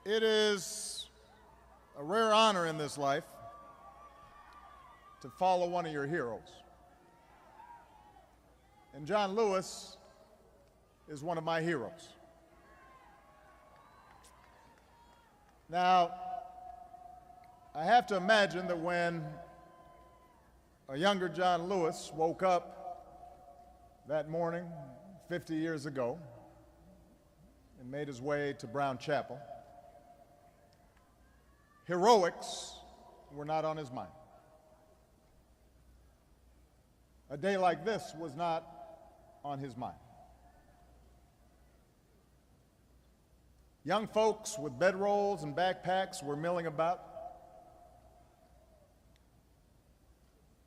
It is a rare honor in this life to follow one of your heroes. And John Lewis is one of my heroes. Now, I have to imagine that when a younger John Lewis woke up that morning 50 years ago and made his way to Brown Chapel, heroics were not on his mind. A day like this was not on his mind. Young folks with bedrolls and backpacks were milling about.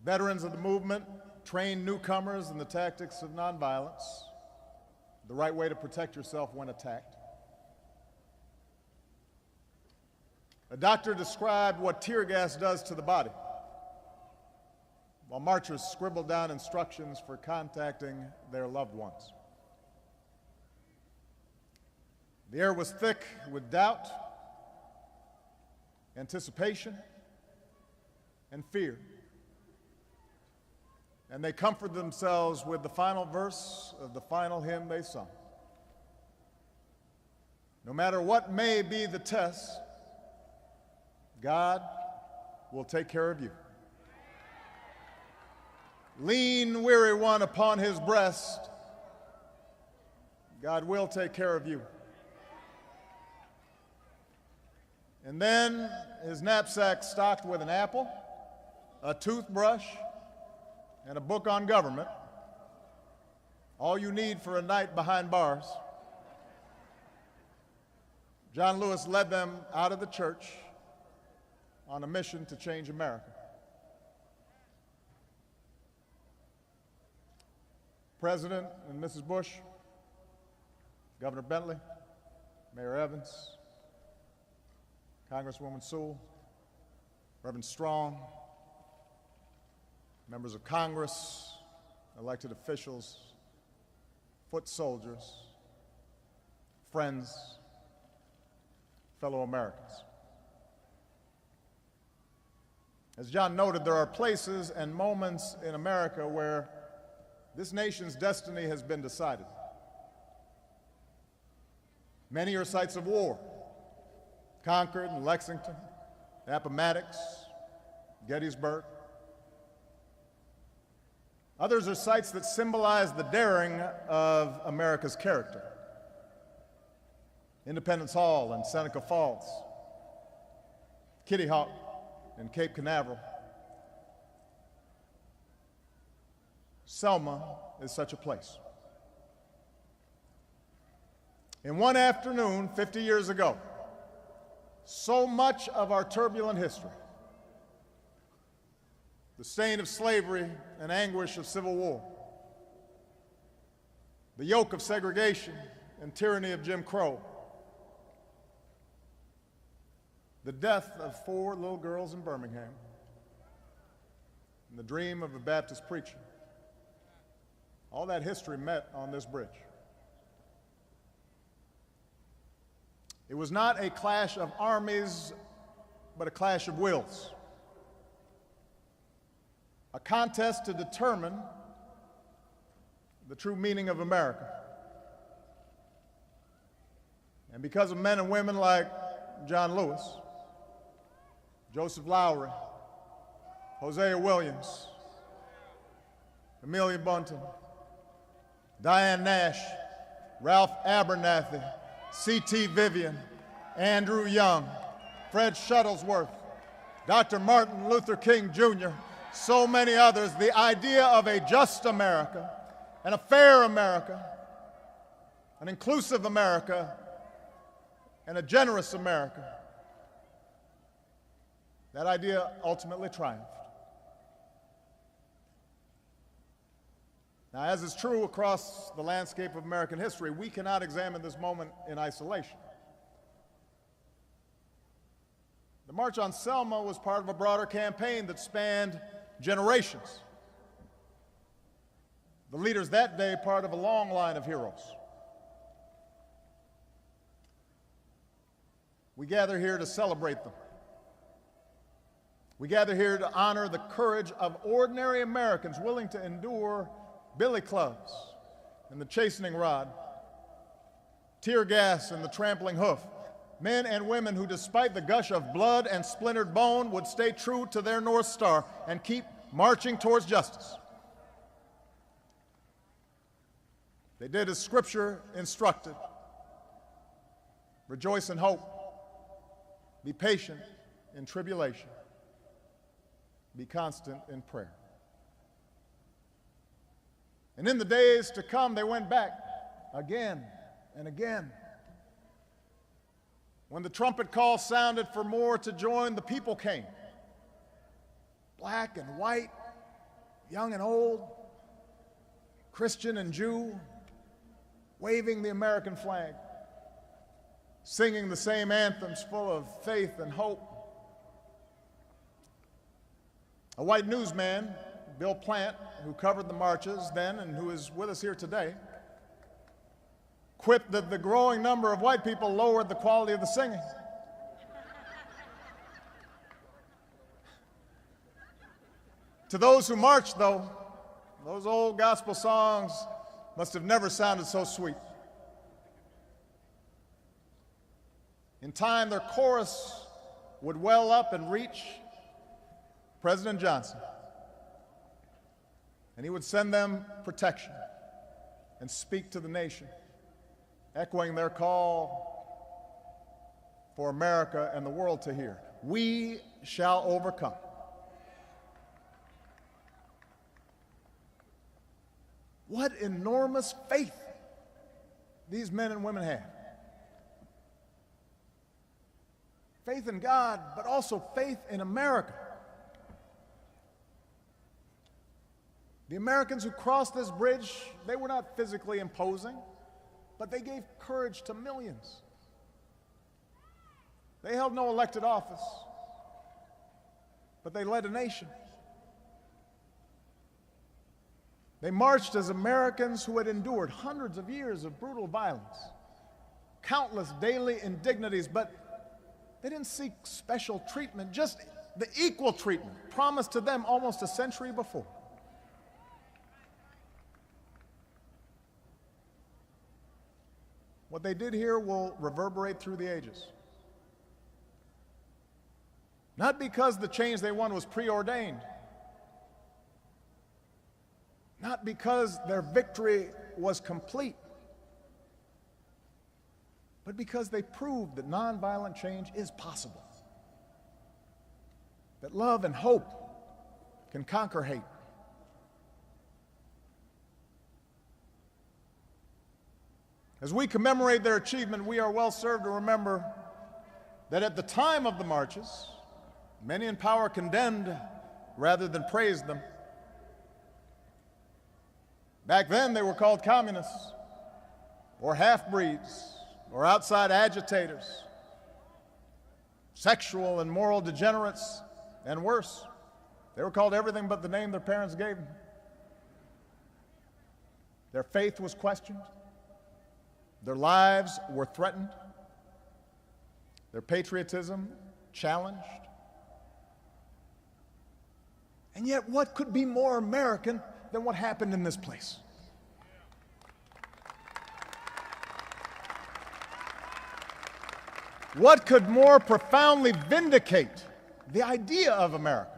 Veterans of the movement trained newcomers in the tactics of nonviolence, the right way to protect yourself when attacked. A doctor described what tear gas does to the body, while marchers scribbled down instructions for contacting their loved ones. The air was thick with doubt, anticipation, and fear. And they comforted themselves with the final verse of the final hymn they sung. No matter what may be the test, God will take care of you. Lean, weary one, upon his breast. God will take care of you. And then his knapsack stocked with an apple, a toothbrush, and a book on government, all you need for a night behind bars. John Lewis led them out of the church on a mission to change America. President and Mrs. Bush, Governor Bentley, Mayor Evans, Congresswoman Sewell, Reverend Strong, members of Congress, elected officials, foot soldiers, friends, fellow Americans. As John noted, there are places and moments in America where this nation's destiny has been decided. Many are sites of war: Concord and Lexington, Appomattox, Gettysburg. Others are sites that symbolize the daring of America's character: Independence Hall and Seneca Falls, Kitty Hawk and Cape Canaveral. Selma is such a place. In one afternoon 50 years ago, so much of our turbulent history, the stain of slavery and anguish of civil war, the yoke of segregation and tyranny of Jim Crow, the death of 4 little girls in Birmingham, and the dream of a Baptist preacher, all that history met on this bridge. It was not a clash of armies, but a clash of wills. A contest to determine the true meaning of America. And because of men and women like John Lewis, Joseph Lowry, Hosea Williams, Amelia Bunton, Diane Nash, Ralph Abernathy, C.T. Vivian, Andrew Young, Fred Shuttlesworth, Dr. Martin Luther King Jr., so many others, the idea of a just America, and a fair America, an inclusive America, and a generous America, that idea ultimately triumphed. Now, as is true across the landscape of American history, we cannot examine this moment in isolation. The March on Selma was part of a broader campaign that spanned generations. The leaders that day, part of a long line of heroes. We gather here to celebrate them. We gather here to honor the courage of ordinary Americans willing to endure billy clubs and the chastening rod, tear gas and the trampling hoof, men and women who, despite the gush of blood and splintered bone, would stay true to their North Star and keep marching towards justice. They did as Scripture instructed. Rejoice in hope. Be patient in tribulation. Be constant in prayer. And in the days to come, they went back again and again. When the trumpet call sounded for more to join, the people came. Black and white, young and old, Christian and Jew, waving the American flag, singing the same anthems full of faith and hope. A white newsman, Bill Plant, who covered the marches then and who is with us here today, quipped that the growing number of white people lowered the quality of the singing. To those who marched, though, those old gospel songs must have never sounded so sweet. In time, their chorus would well up and reach President Johnson, and he would send them protection and speak to the nation, echoing their call for America and the world to hear. We shall overcome. What enormous faith these men and women had. Faith in God, but also faith in America. The Americans who crossed this bridge, they were not physically imposing, but they gave courage to millions. They held no elected office, but they led a nation. They marched as Americans who had endured hundreds of years of brutal violence, countless daily indignities, but they didn't seek special treatment, just the equal treatment promised to them almost a century before. What they did here will reverberate through the ages. Not because the change they won was preordained, not because their victory was complete, but because they proved that nonviolent change is possible, that love and hope can conquer hate. As we commemorate their achievement, we are well served to remember that at the time of the marches, many in power condemned rather than praised them. Back then, they were called communists, or half-breeds, or outside agitators, sexual and moral degenerates, and worse. They were called everything but the name their parents gave them. Their faith was questioned. Their lives were threatened. Their patriotism challenged. And yet, what could be more American than what happened in this place? What could more profoundly vindicate the idea of America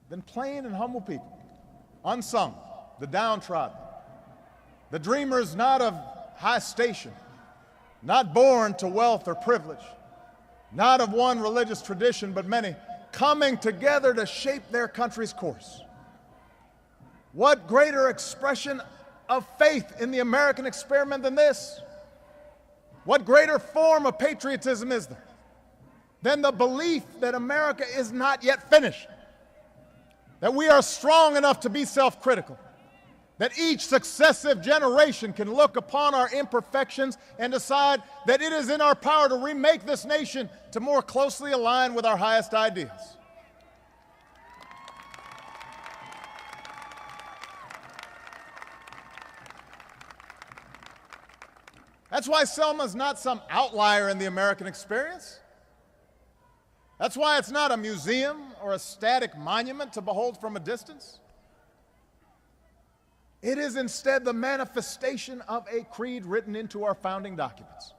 than plain and humble people, unsung, the downtrodden, the dreamers not of high station, not born to wealth or privilege, not of one religious tradition, but many, coming together to shape their country's course? What greater expression of faith in the American experiment than this? What greater form of patriotism is there than the belief that America is not yet finished, that we are strong enough to be self-critical, that each successive generation can look upon our imperfections and decide that it is in our power to remake this nation to more closely align with our highest ideals? That's why Selma's not some outlier in the American experience. That's why it's not a museum or a static monument to behold from a distance. It is instead the manifestation of a creed written into our founding documents.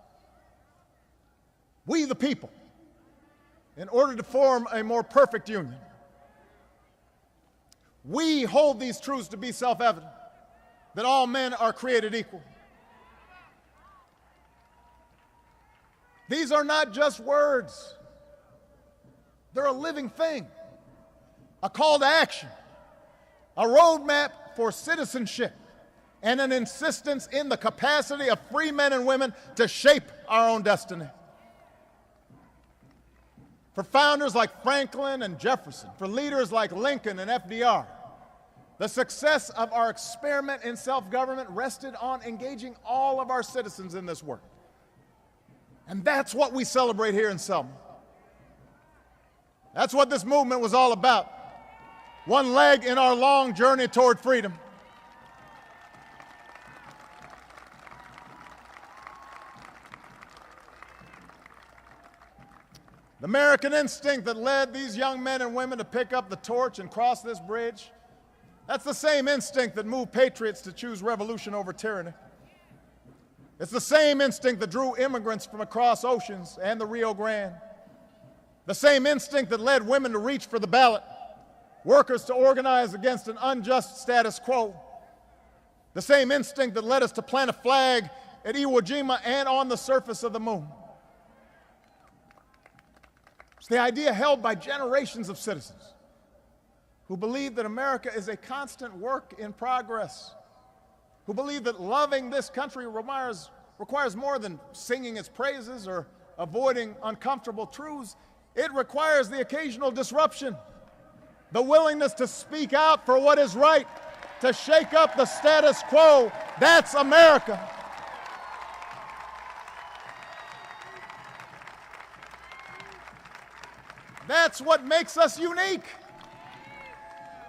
We, the people, in order to form a more perfect union, we hold these truths to be self-evident, that all men are created equal. These are not just words. They're a living thing, a call to action, a roadmap for citizenship, and an insistence in the capacity of free men and women to shape our own destiny. For founders like Franklin and Jefferson, for leaders like Lincoln and FDR, the success of our experiment in self-government rested on engaging all of our citizens in this work. And that's what we celebrate here in Selma. That's what this movement was all about. One leg in our long journey toward freedom. The American instinct that led these young men and women to pick up the torch and cross this bridge, that's the same instinct that moved patriots to choose revolution over tyranny. It's the same instinct that drew immigrants from across oceans and the Rio Grande. The same instinct that led women to reach for the ballot, workers to organize against an unjust status quo. The same instinct that led us to plant a flag at Iwo Jima and on the surface of the moon. It's the idea held by generations of citizens who believe that America is a constant work in progress, who believe that loving this country requires more than singing its praises or avoiding uncomfortable truths. It requires the occasional disruption, the willingness to speak out for what is right, to shake up the status quo. That's America. That's what makes us unique.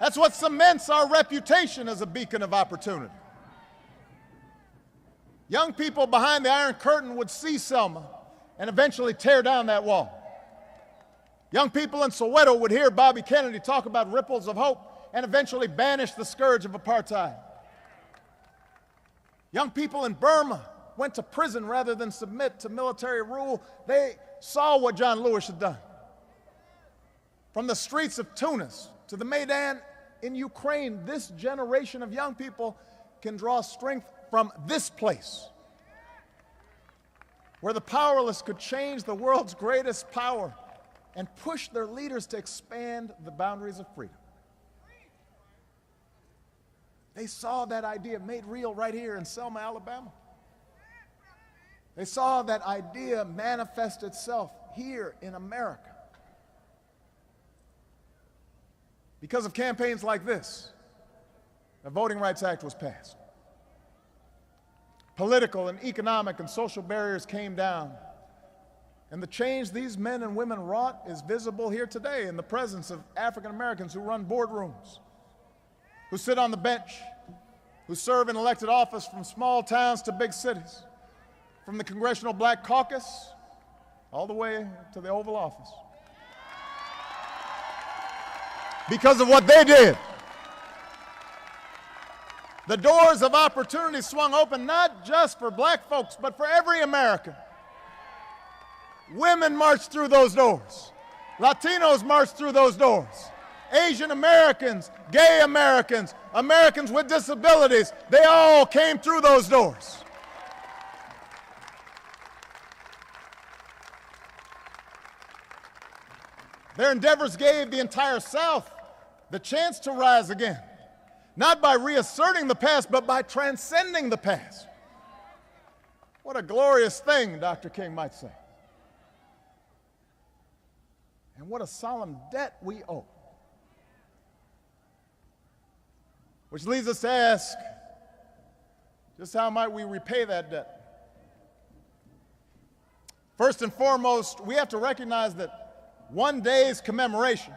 That's what cements our reputation as a beacon of opportunity. Young people behind the Iron Curtain would see Selma and eventually tear down that wall. Young people in Soweto would hear Bobby Kennedy talk about ripples of hope and eventually banish the scourge of apartheid. Young people in Burma went to prison rather than submit to military rule. They saw what John Lewis had done. From the streets of Tunis to the Maidan in Ukraine, this generation of young people can draw strength from this place, where the powerless could change the world's greatest power and push their leaders to expand the boundaries of freedom. They saw that idea made real right here in Selma, Alabama. They saw that idea manifest itself here in America. Because of campaigns like this, the Voting Rights Act was passed. Political and economic and social barriers came down. And the change these men and women wrought is visible here today in the presence of African Americans who run boardrooms, who sit on the bench, who serve in elected office from small towns to big cities, from the Congressional Black Caucus all the way to the Oval Office. Because of what they did. The doors of opportunity swung open not just for black folks, but for every American. Women marched through those doors. Latinos marched through those doors. Asian Americans, gay Americans, Americans with disabilities, they all came through those doors. Their endeavors gave the entire South the chance to rise again, not by reasserting the past, but by transcending the past. What a glorious thing, Dr. King might say. And what a solemn debt we owe. Which leads us to ask, just how might we repay that debt? First and foremost, we have to recognize that one day's commemoration,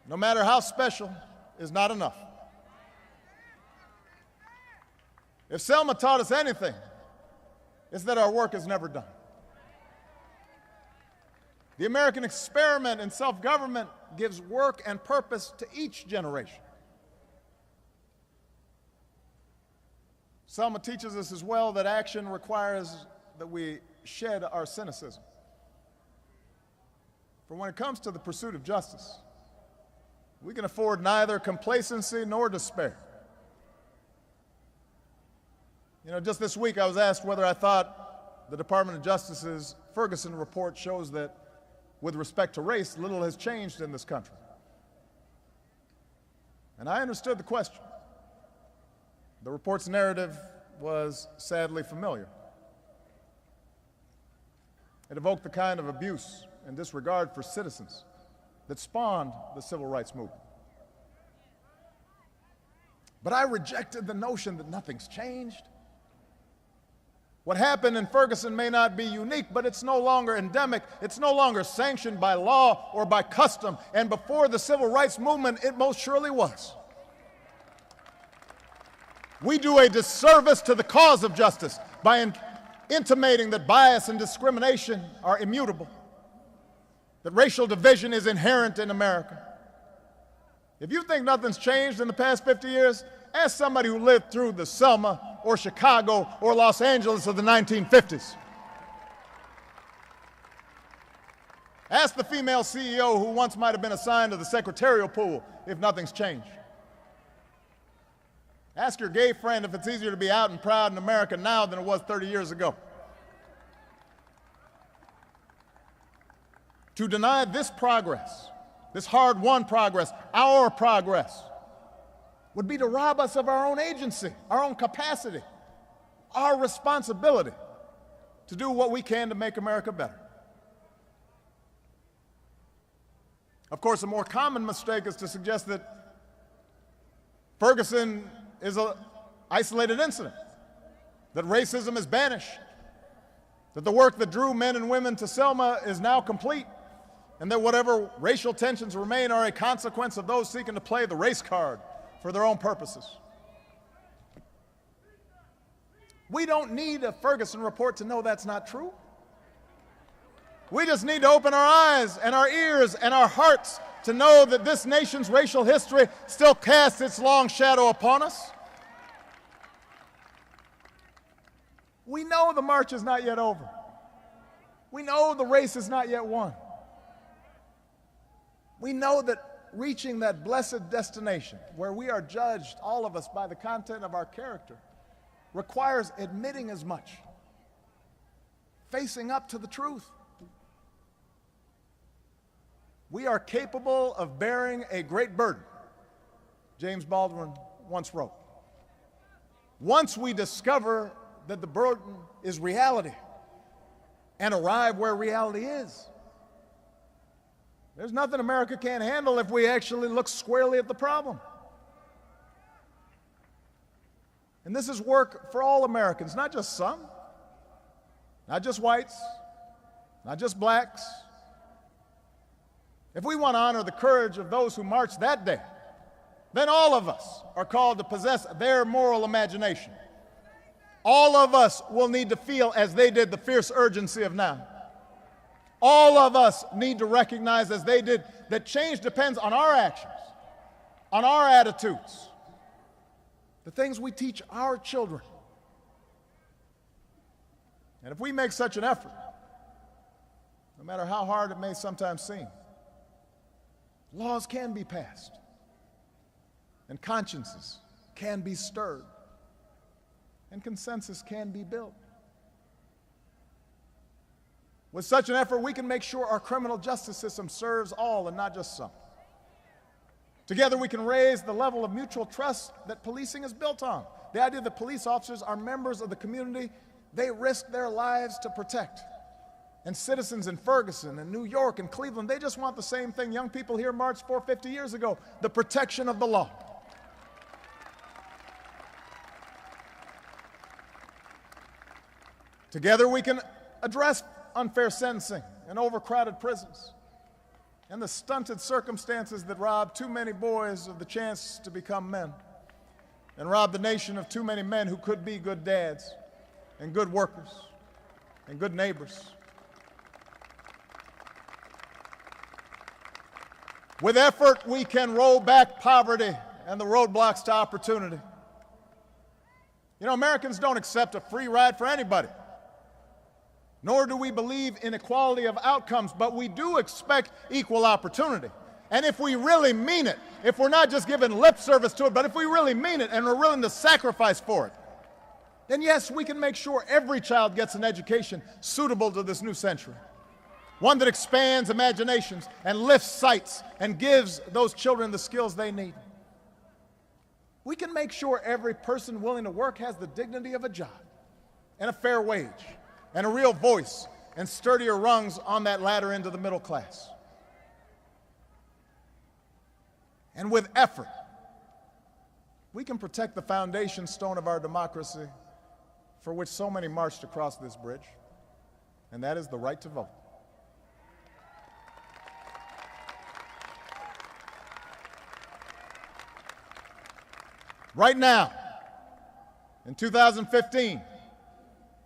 no matter how special, is not enough. If Selma taught us anything, is that our work is never done. The American experiment in self-government gives work and purpose to each generation. Selma teaches us as well that action requires that we shed our cynicism. For when it comes to the pursuit of justice, we can afford neither complacency nor despair. You know, just this week I was asked whether I thought the Department of Justice's Ferguson report shows that, with respect to race, little has changed in this country. And I understood the question. The report's narrative was sadly familiar. It evoked the kind of abuse and disregard for citizens that spawned the civil rights movement. But I rejected the notion that nothing's changed. What happened in Ferguson may not be unique, but it's no longer endemic. It's no longer sanctioned by law or by custom. And before the civil rights movement, it most surely was. We do a disservice to the cause of justice by intimating that bias and discrimination are immutable, that racial division is inherent in America. If you think nothing's changed in the past 50 years, ask somebody who lived through the Selma or Chicago or Los Angeles of the 1950s. Ask the female CEO who once might have been assigned to the secretarial pool if nothing's changed. Ask your gay friend if it's easier to be out and proud in America now than it was 30 years ago. To deny this progress, this hard-won progress, our progress, would be to rob us of our own agency, our own capacity, our responsibility to do what we can to make America better. Of course, a more common mistake is to suggest that Ferguson is an isolated incident, that racism is banished, that the work that drew men and women to Selma is now complete, and that whatever racial tensions remain are a consequence of those seeking to play the race card for their own purposes. We don't need a Ferguson report to know that's not true. We just need to open our eyes and our ears and our hearts to know that this nation's racial history still casts its long shadow upon us. We know the march is not yet over. We know the race is not yet won. We know that reaching that blessed destination where we are judged, all of us, by the content of our character requires admitting as much, facing up to the truth. We are capable of bearing a great burden, James Baldwin once wrote. Once we discover that the burden is reality and arrive where reality is, there's nothing America can't handle if we actually look squarely at the problem. And this is work for all Americans, not just some, not just whites, not just blacks. If we want to honor the courage of those who marched that day, then all of us are called to possess their moral imagination. All of us will need to feel, as they did, the fierce urgency of now. All of us need to recognize, as they did, that change depends on our actions, on our attitudes, the things we teach our children. And if we make such an effort, no matter how hard it may sometimes seem, laws can be passed, and consciences can be stirred, and consensus can be built. With such an effort, we can make sure our criminal justice system serves all and not just some. Together, we can raise the level of mutual trust that policing is built on. The idea that police officers are members of the community they risk their lives to protect. And citizens in Ferguson and New York and Cleveland, they just want the same thing young people here marched for 50 years ago, the protection of the law. Together, we can address unfair sentencing and overcrowded prisons and the stunted circumstances that rob too many boys of the chance to become men and rob the nation of too many men who could be good dads and good workers and good neighbors. With effort, we can roll back poverty and the roadblocks to opportunity. You know, Americans don't accept a free ride for anybody, nor do we believe in equality of outcomes, but we do expect equal opportunity. And if we really mean it, if we're not just giving lip service to it, but if we really mean it and we're willing to sacrifice for it, then yes, we can make sure every child gets an education suitable to this new century. One that expands imaginations and lifts sights and gives those children the skills they need. We can make sure every person willing to work has the dignity of a job and a fair wage and a real voice and sturdier rungs on that ladder into the middle class. And with effort, we can protect the foundation stone of our democracy for which so many marched across this bridge, and that is the right to vote. Right now, in 2015,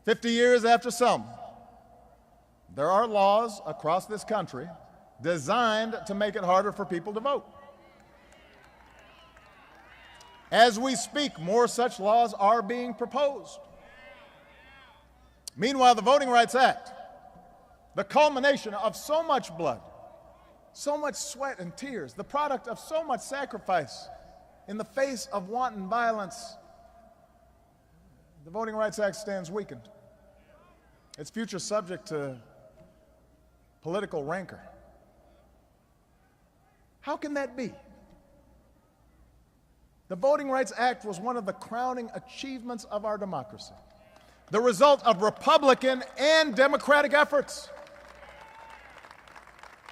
50 years after Selma, there are laws across this country designed to make it harder for people to vote. As we speak, more such laws are being proposed. Meanwhile, the Voting Rights Act, the culmination of so much blood, so much sweat and tears, the product of so much sacrifice in the face of wanton violence, the Voting Rights Act stands weakened. Its future subject to political rancor. How can that be? The Voting Rights Act was one of the crowning achievements of our democracy, the result of Republican and Democratic efforts.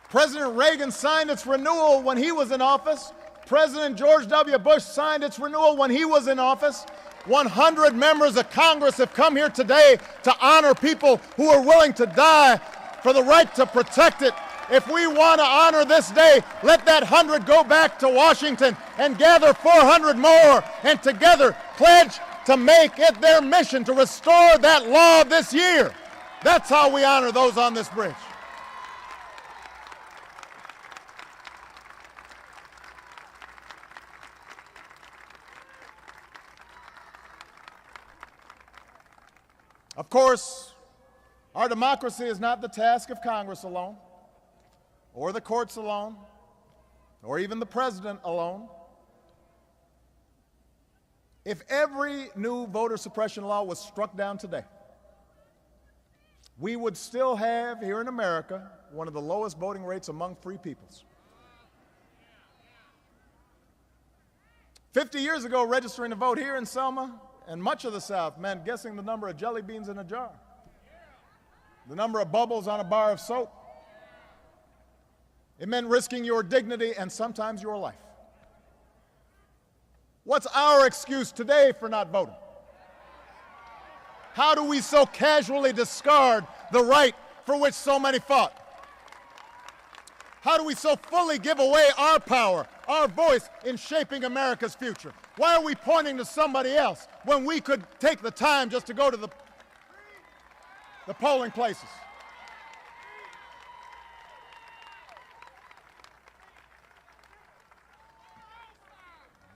President Reagan signed its renewal when he was in office. President George W. Bush signed its renewal when he was in office. 100 members of Congress have come here today to honor people who are willing to die for the right to protect it. If we want to honor this day, let that 100 go back to Washington and gather 400 more and together pledge to make it their mission to restore that law this year. That's how we honor those on this bridge. Of course, our democracy is not the task of Congress alone, or the courts alone, or even the president alone. If every new voter suppression law was struck down today, we would still have here in America one of the lowest voting rates among free peoples. 50 years ago, registering to vote here in Selma and much of the South meant guessing the number of jelly beans in a jar, the number of bubbles on a bar of soap. It meant risking your dignity and sometimes your life. What's our excuse today for not voting? How do we so casually discard the right for which so many fought? How do we so fully give away our power, our voice in shaping America's future? Why are we pointing to somebody else when we could take the time just to go to the polling places?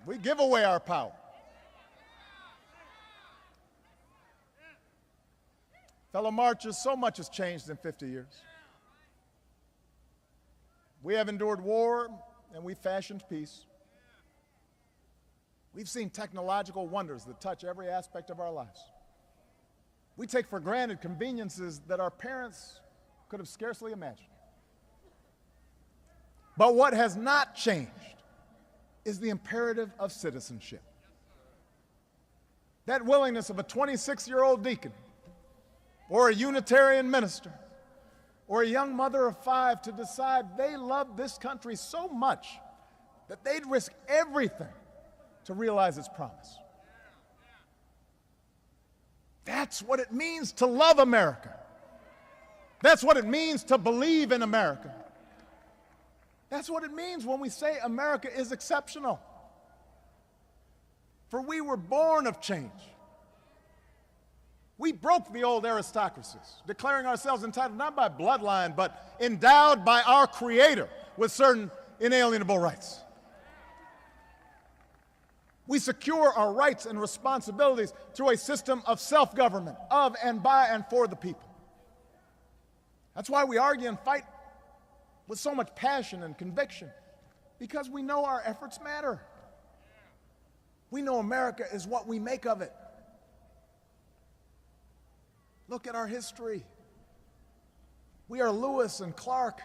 We give away our power. Fellow marchers, so much has changed in 50 years. We have endured war and we fashioned peace. We've seen technological wonders that touch every aspect of our lives. We take for granted conveniences that our parents could have scarcely imagined. But what has not changed is the imperative of citizenship. That willingness of a 26-year-old deacon or a Unitarian minister or a young mother of 5 to decide they love this country so much that they'd risk everything to realize its promise. That's what it means to love America. That's what it means to believe in America. That's what it means when we say America is exceptional. For we were born of change. We broke the old aristocracies, declaring ourselves entitled not by bloodline, but endowed by our Creator with certain inalienable rights. We secure our rights and responsibilities through a system of self-government, of and by and for the people. That's why we argue and fight with so much passion and conviction, because we know our efforts matter. We know America is what we make of it. Look at our history. We are Lewis and Clark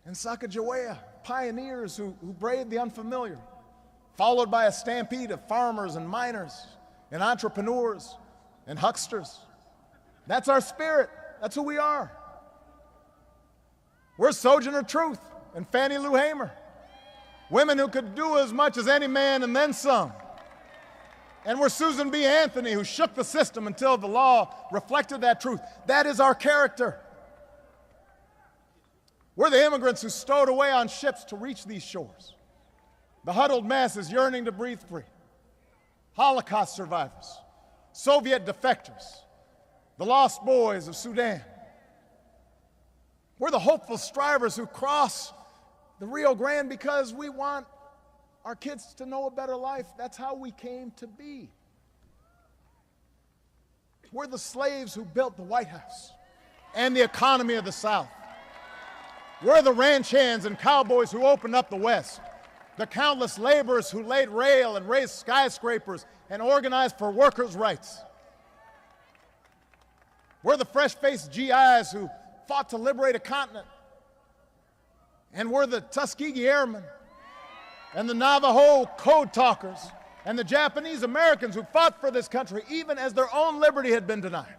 and Sacagawea, pioneers who braved the unfamiliar, followed by a stampede of farmers and miners and entrepreneurs and hucksters. That's our spirit. That's who we are. We're Sojourner Truth and Fannie Lou Hamer, women who could do as much as any man and then some. And we're Susan B. Anthony, who shook the system until the law reflected that truth. That is our character. We're the immigrants who stowed away on ships to reach these shores, the huddled masses yearning to breathe free, Holocaust survivors, Soviet defectors, the lost boys of Sudan. We're the hopeful strivers who cross the Rio Grande because we want our kids to know a better life. That's how we came to be. We're the slaves who built the White House and the economy of the South. We're the ranch hands and cowboys who opened up the West, the countless laborers who laid rail and raised skyscrapers and organized for workers' rights. We're the fresh-faced GIs who fought to liberate a continent. And we're the Tuskegee Airmen and the Navajo code talkers and the Japanese Americans who fought for this country even as their own liberty had been denied.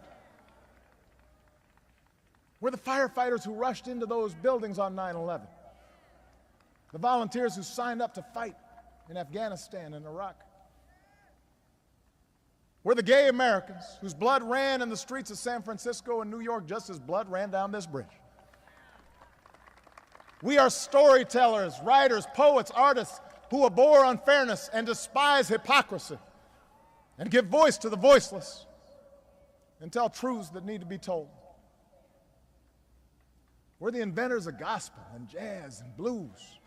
We're the firefighters who rushed into those buildings on 9/11, the volunteers who signed up to fight in Afghanistan and Iraq. We're the gay Americans whose blood ran in the streets of San Francisco and New York just as blood ran down this bridge. We are storytellers, writers, poets, artists who abhor unfairness and despise hypocrisy and give voice to the voiceless and tell truths that need to be told. We're the inventors of gospel and jazz and blues,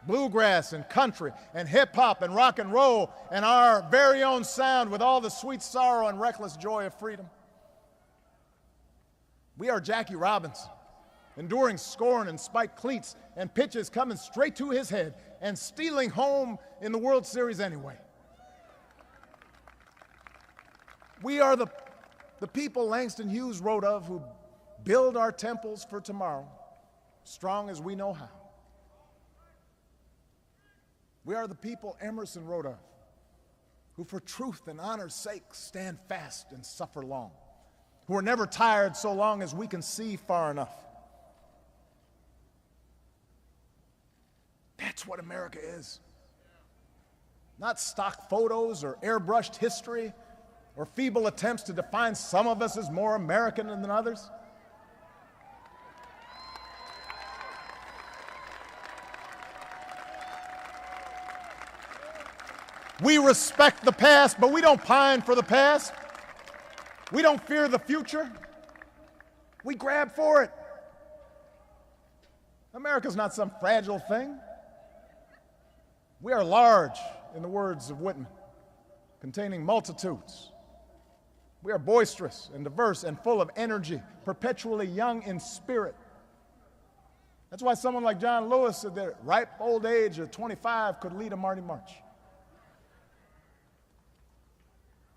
bluegrass and country and hip-hop and rock and roll and our very own sound with all the sweet sorrow and reckless joy of freedom. We are Jackie Robinson, enduring scorn and spiked cleats and pitches coming straight to his head and stealing home in the World Series anyway. We are the people Langston Hughes wrote of who build our temples for tomorrow, strong as we know how. We are the people Emerson wrote of, who for truth and honor's sake stand fast and suffer long, who are never tired so long as we can see far enough. That's what America is. Not stock photos or airbrushed history or feeble attempts to define some of us as more American than others. We respect the past, but we don't pine for the past. We don't fear the future. We grab for it. America's not some fragile thing. We are large, in the words of Whitman, containing multitudes. We are boisterous and diverse and full of energy, perpetually young in spirit. That's why someone like John Lewis said that ripe old age of 25 could lead a Marty March.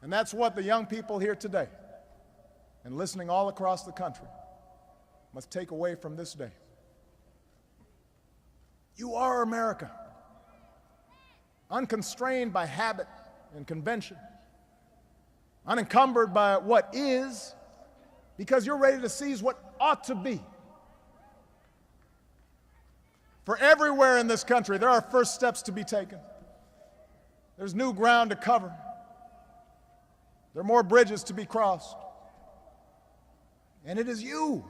And that's what the young people here today and listening all across the country must take away from this day. You are America, unconstrained by habit and convention, unencumbered by what is, because you're ready to seize what ought to be. For everywhere in this country, there are first steps to be taken. There's new ground to cover. There are more bridges to be crossed. And it is you,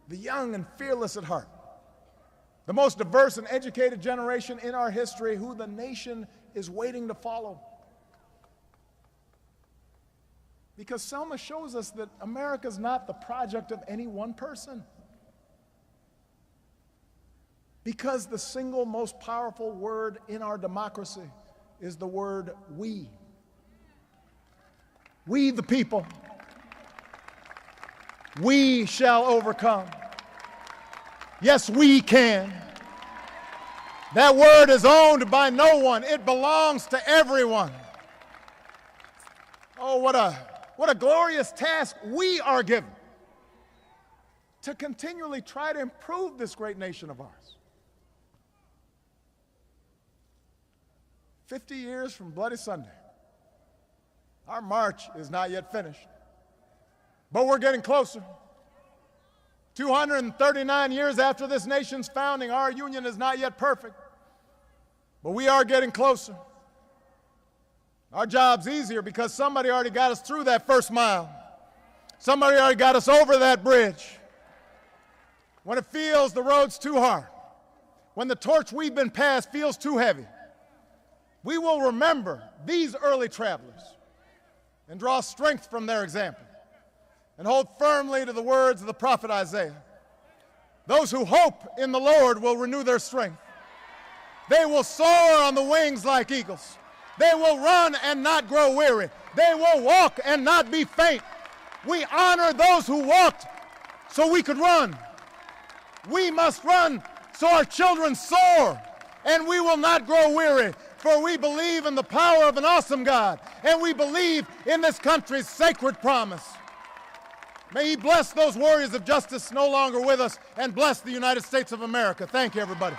the young and fearless at heart, the most diverse and educated generation in our history, who the nation is waiting to follow. Because Selma shows us that America is not the project of any one person. Because the single most powerful word in our democracy is the word we. We the people. We shall overcome. Yes, we can. That word is owned by no one. It belongs to everyone. Oh, what a glorious task we are given to continually try to improve this great nation of ours. 50 years from Bloody Sunday. Our march is not yet finished, but we're getting closer. 239 years after this nation's founding, our union is not yet perfect, but we are getting closer. Our job's easier because somebody already got us through that first mile. Somebody already got us over that bridge. When it feels the road's too hard, when the torch we've been passed feels too heavy, we will remember these early travelers and draw strength from their example and hold firmly to the words of the prophet Isaiah. Those who hope in the Lord will renew their strength. They will soar on the wings like eagles. They will run and not grow weary. They will walk and not be faint. We honor those who walked so we could run. We must run so our children soar, and we will not grow weary. For we believe in the power of an awesome God, and we believe in this country's sacred promise. May He bless those warriors of justice no longer with us, and bless the United States of America. Thank you, everybody.